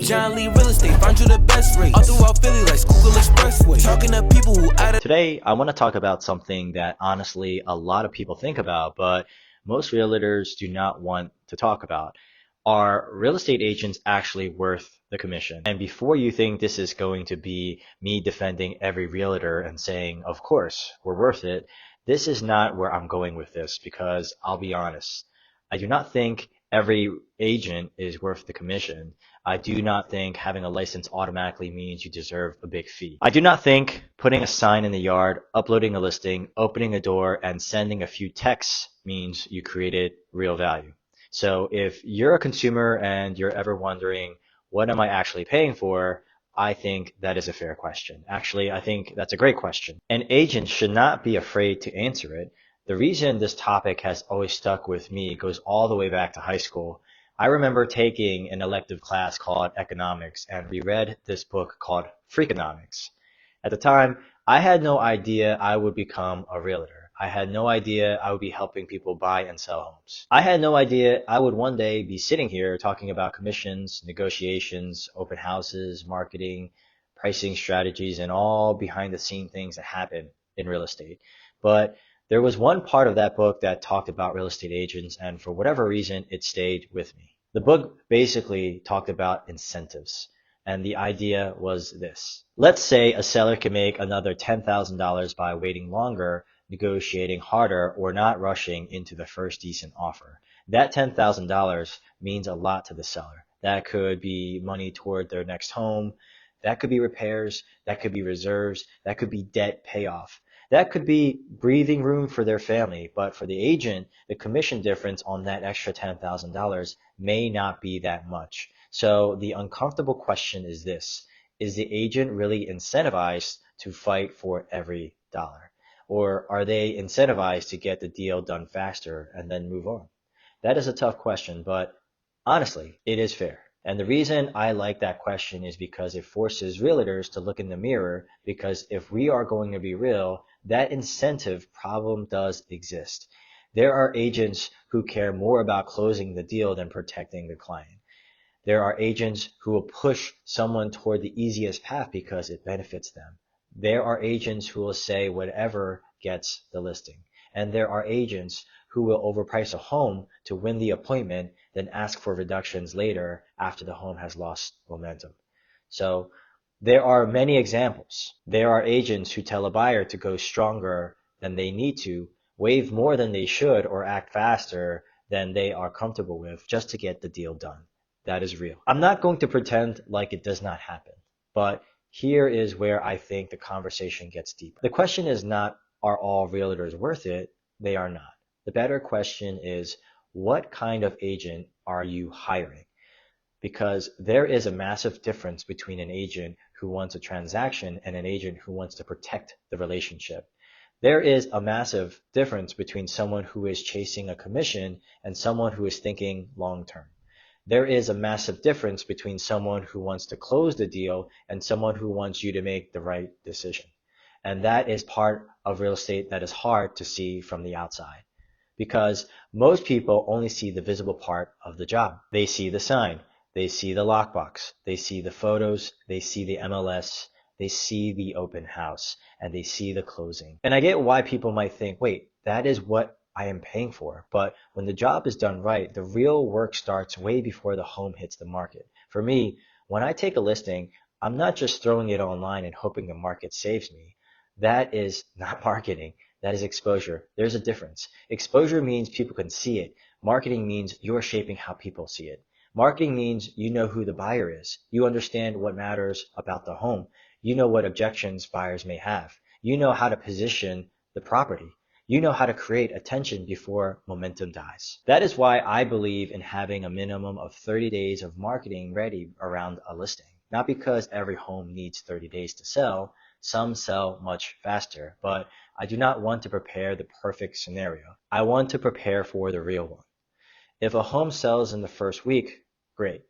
John Lee Real Estate, find you the best rate. All throughout Philly like Schuylkill Expressway. Talking to people who added. Today, I want to talk about something that honestly a lot of people think about, but most realtors do not want to talk about. Are real estate agents actually worth the commission? And before you think this is going to be me defending every realtor and saying, of course, we're worth it, this is not where I'm going with this because I'll be honest. I do not think every agent is worth the commission. I do not think having a license automatically means you deserve a big fee. I do not think putting a sign in the yard, uploading a listing, opening a door, and sending a few texts means you created real value. So if you're a consumer and you're ever wondering, what am I actually paying for? I think that is a fair question. Actually, I think that's a great question. And agents should not be afraid to answer it. The reason this topic has always stuck with me goes all the way back to high school. I remember taking an elective class called economics, and we read this book called Freakonomics. At the time, I had no idea I would become a realtor. I had no idea I would be helping people buy and sell homes. I had no idea I would one day be sitting here talking about commissions, negotiations, open houses, marketing, pricing strategies, and all behind the scene things that happen in real estate. But there was one part of that book that talked about real estate agents, and for whatever reason, it stayed with me. The book basically talked about incentives, and the idea was this. Let's say a seller can make another $10,000 by waiting longer, negotiating harder, or not rushing into the first decent offer. That $10,000 means a lot to the seller. That could be money toward their next home. That could be repairs. That could be reserves. That could be debt payoff. That could be breathing room for their family, but for the agent, the commission difference on that extra $10,000 may not be that much. So the uncomfortable question is this: is the agent really incentivized to fight for every dollar? Or are they incentivized to get the deal done faster and then move on? That is a tough question, but honestly, it is fair. And the reason I like that question is because it forces realtors to look in the mirror, because if we are going to be real, that incentive problem does exist. There are agents who care more about closing the deal than protecting the client. There are agents who will push someone toward the easiest path because it benefits them. There are agents who will say whatever gets the listing. And there are agents who will overprice a home to win the appointment, then ask for reductions later after the home has lost momentum. So there are many examples. There are agents who tell a buyer to go stronger than they need to, waive more than they should, or act faster than they are comfortable with just to get the deal done. That is real. I'm not going to pretend like it does not happen, but here is where I think the conversation gets deeper. The question is not, are all realtors worth it? They are not. The better question is, what kind of agent are you hiring? Because there is a massive difference between an agent who wants a transaction and an agent who wants to protect the relationship. There is a massive difference between someone who is chasing a commission and someone who is thinking long term. There is a massive difference between someone who wants to close the deal and someone who wants you to make the right decision. And that is part of real estate that is hard to see from the outside, because most people only see the visible part of the job. They see the sign. They see the lockbox, they see the photos, they see the MLS, they see the open house, and they see the closing. And I get why people might think, wait, that is what I am paying for. But when the job is done right, the real work starts way before the home hits the market. For me, when I take a listing, I'm not just throwing it online and hoping the market saves me. That is not marketing. That is exposure. There's a difference. Exposure means people can see it. Marketing means you're shaping how people see it. Marketing means you know who the buyer is. You understand what matters about the home. You know what objections buyers may have. You know how to position the property. You know how to create attention before momentum dies. That is why I believe in having a minimum of 30 days of marketing ready around a listing. Not because every home needs 30 days to sell. Some sell much faster, but I do not want to prepare the perfect scenario. I want to prepare for the real one. If a home sells in the first week, great.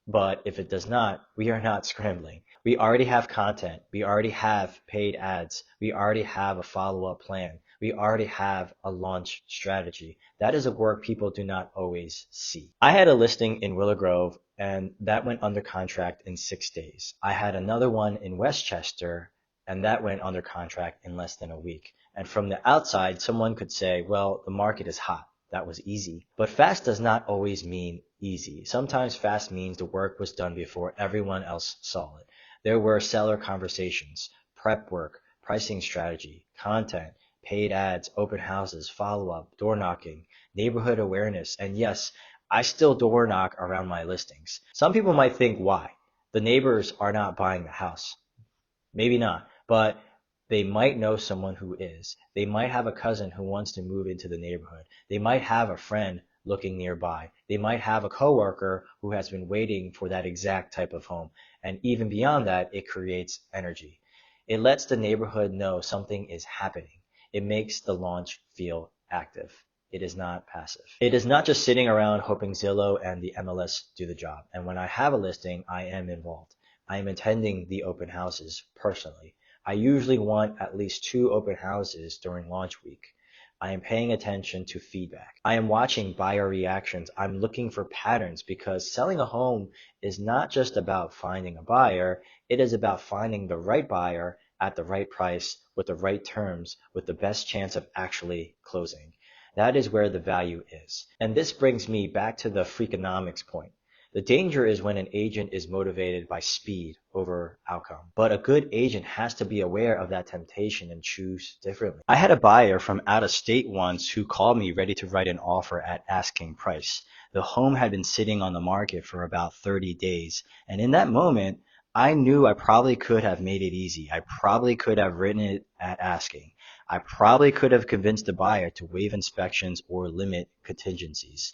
But if it does not, we are not scrambling. We already have content. We already have paid ads. We already have a follow-up plan. We already have a launch strategy. That is a work people do not always see. I had a listing in Willow Grove and that went under contract in 6 days. I had another one in Westchester and that went under contract in less than a week. And from the outside, someone could say, well, the market is hot. That was easy. But fast does not always mean easy. Sometimes fast means the work was done before everyone else saw it. There were seller conversations, prep work, pricing strategy, content, paid ads, open houses, follow-up, door knocking, neighborhood awareness, and yes, I still door knock around my listings. Some people might think, why? The neighbors are not buying the house. Maybe not, but they might know someone who is. They might have a cousin who wants to move into the neighborhood. They might have a friend looking nearby. They might have a coworker who has been waiting for that exact type of home. And even beyond that, it creates energy. It lets the neighborhood know something is happening. It makes the launch feel active. It is not passive. It is not just sitting around hoping Zillow and the MLS do the job. And when I have a listing, I am involved. I am attending the open houses personally. I usually want at least 2 open houses during launch week. I am paying attention to feedback. I am watching buyer reactions. I'm looking for patterns because selling a home is not just about finding a buyer. It is about finding the right buyer at the right price with the right terms with the best chance of actually closing. That is where the value is. And this brings me back to the Freakonomics point. The danger is when an agent is motivated by speed over outcome. But a good agent has to be aware of that temptation and choose differently. I had a buyer from out of state once who called me ready to write an offer at asking price. The home had been sitting on the market for about 30 days. And in that moment, I knew I probably could have made it easy. I probably could have written it at asking. I probably could have convinced the buyer to waive inspections or limit contingencies.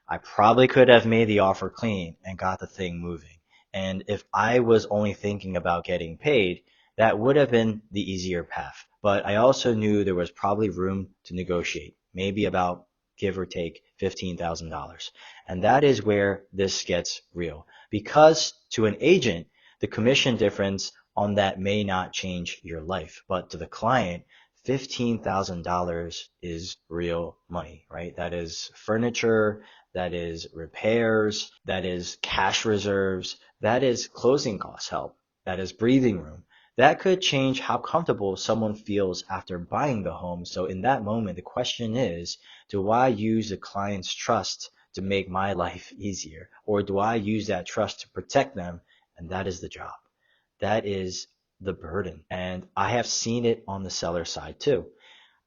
I probably could have made the offer clean and got the thing moving. And if I was only thinking about getting paid, that would have been the easier path. But I also knew there was probably room to negotiate, maybe about give or take $15,000. And that is where this gets real. Because to an agent, the commission difference on that may not change your life, but to the client, $15,000 is real money, right? That is furniture, that is repairs, that is cash reserves, that is closing cost help, that is breathing room. That could change how comfortable someone feels after buying the home. So in that moment, the question is, do I use the client's trust to make my life easier? Or do I use that trust to protect them? And that is the job. That is the burden. And I have seen it on the seller side too.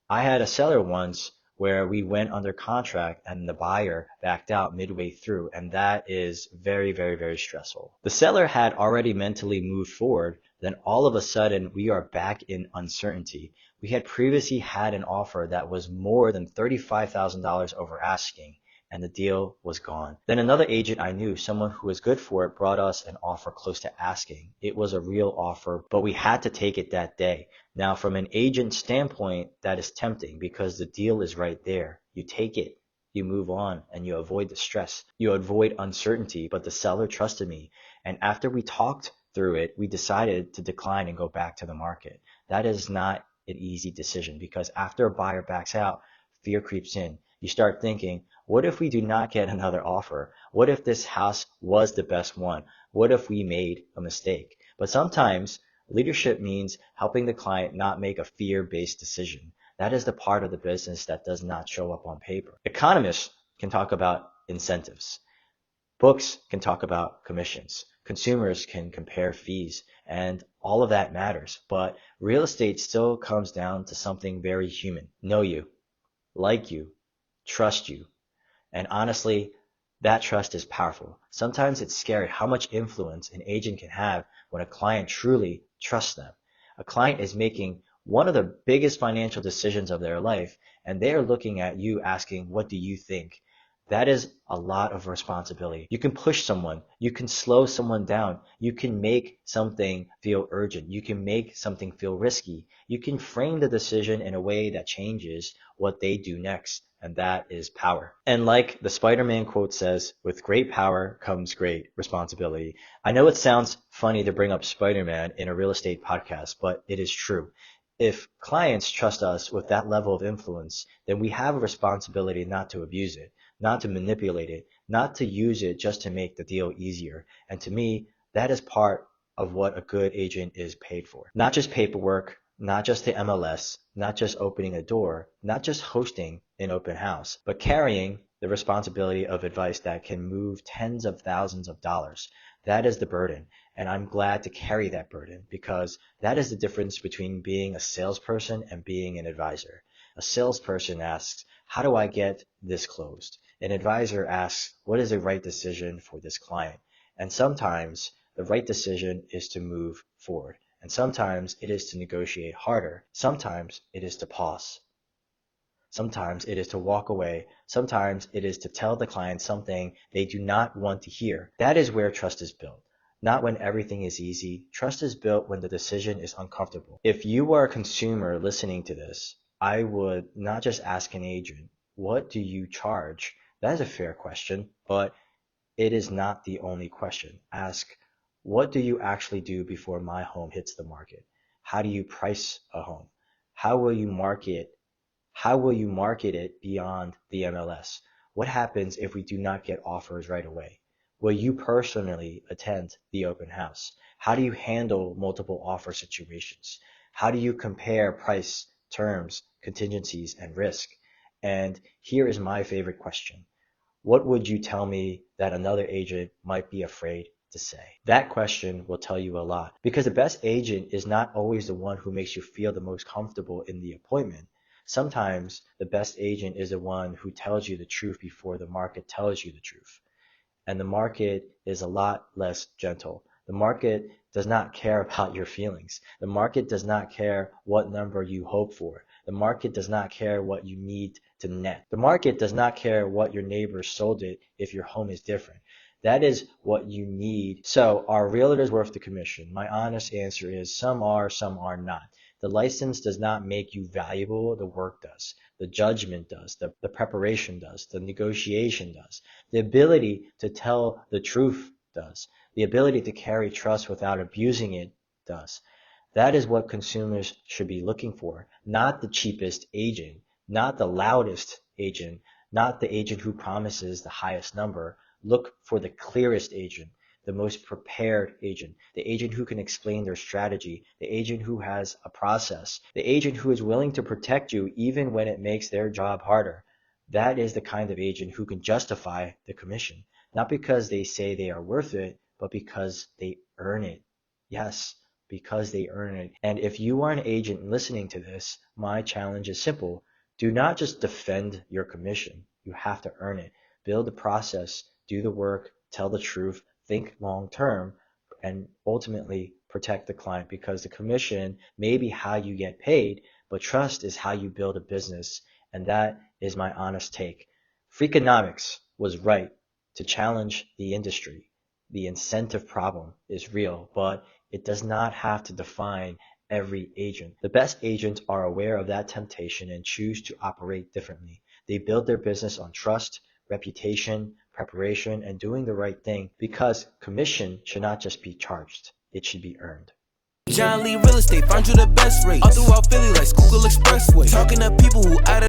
I had a seller once where we went under contract and the buyer backed out midway through, and that is very, very, very stressful. The seller had already mentally moved forward, then all of a sudden we are back in uncertainty. We had previously had an offer that was more than $35,000 over asking, and the deal was gone. Then another agent I knew, someone who was good for it, brought us an offer close to asking. It was a real offer, but we had to take it that day. Now, from an agent standpoint, that is tempting because the deal is right there. You take it, you move on, and you avoid the stress. You avoid uncertainty, but the seller trusted me. And after we talked through it, we decided to decline and go back to the market. That is not an easy decision because after a buyer backs out, fear creeps in. You start thinking, what if we do not get another offer? What if this house was the best one? What if we made a mistake? But sometimes leadership means helping the client not make a fear-based decision. That is the part of the business that does not show up on paper. Economists can talk about incentives. Books can talk about commissions. Consumers can compare fees, and all of that matters. But real estate still comes down to something very human. Know you, like you, trust you. And honestly, that trust is powerful. Sometimes it's scary how much influence an agent can have when a client truly trusts them. A client is making one of the biggest financial decisions of their life, and they are looking at you asking, what do you think? That is a lot of responsibility. You can push someone. You can slow someone down. You can make something feel urgent. You can make something feel risky. You can frame the decision in a way that changes what they do next. And that is power. And like the Spider-Man quote says, with great power comes great responsibility. I know it sounds funny to bring up Spider-Man in a real estate podcast, but it is true. If clients trust us with that level of influence, then we have a responsibility not to abuse it, not to manipulate it, not to use it just to make the deal easier. And to me, that is part of what a good agent is paid for. Not just paperwork, not just the MLS, not just opening a door, not just hosting an open house, but carrying the responsibility of advice that can move tens of thousands of dollars. That is the burden. And I'm glad to carry that burden because that is the difference between being a salesperson and being an advisor. A salesperson asks, how do I get this closed? An advisor asks, what is the right decision for this client? And sometimes the right decision is to move forward. And sometimes it is to negotiate harder. Sometimes it is to pause. Sometimes it is to walk away. Sometimes it is to tell the client something they do not want to hear. That is where trust is built. Not when everything is easy. Trust is built when the decision is uncomfortable. If you are a consumer listening to this, I would not just ask an agent, what do you charge? That is a fair question, but it is not the only question. Ask, what do you actually do before my home hits the market? How do you price a home? How will you market How will you market it beyond the MLS? What happens if we do not get offers right away? Will you personally attend the open house? How do you handle multiple offer situations? How do you compare price, terms, contingencies, and risk? And here is my favorite question. What would you tell me that another agent might be afraid to say? That question will tell you a lot because the best agent is not always the one who makes you feel the most comfortable in the appointment. Sometimes the best agent is the one who tells you the truth before the market tells you the truth. And the market is a lot less gentle. The market does not care about your feelings. The market does not care what number you hope for. The market does not care what you need to net. The market does not care what your neighbor sold it if your home is different. That is what you need. So are realtors worth the commission? My honest answer is some are not. The license does not make you valuable, the work does. The judgment does, the preparation does, the negotiation does. The ability to tell the truth does. The ability to carry trust without abusing it does. That is what consumers should be looking for, not the cheapest agent, not the loudest agent, not the agent who promises the highest number. Look for the clearest agent, the most prepared agent, the agent who can explain their strategy, the agent who has a process, the agent who is willing to protect you even when it makes their job harder. That is the kind of agent who can justify the commission, not because they say they are worth it, but because they earn it. Yes, because they earn it. And if you are an agent listening to this, my challenge is simple. Do not just defend your commission. You have to earn it. Build the process, do the work, tell the truth, think long term, and ultimately protect the client because the commission may be how you get paid, but trust is how you build a business. And that is my honest take. Freakonomics was right to challenge the industry. The incentive problem is real, but it does not have to define every agent. The best agents are aware of that temptation and choose to operate differently. They build their business on trust, reputation, preparation, and doing the right thing because commission should not just be charged, it should be earned. John Lee Real Estate, found you the best rate. All throughout Philly like Schuylkill Expressway. Talking to people who out of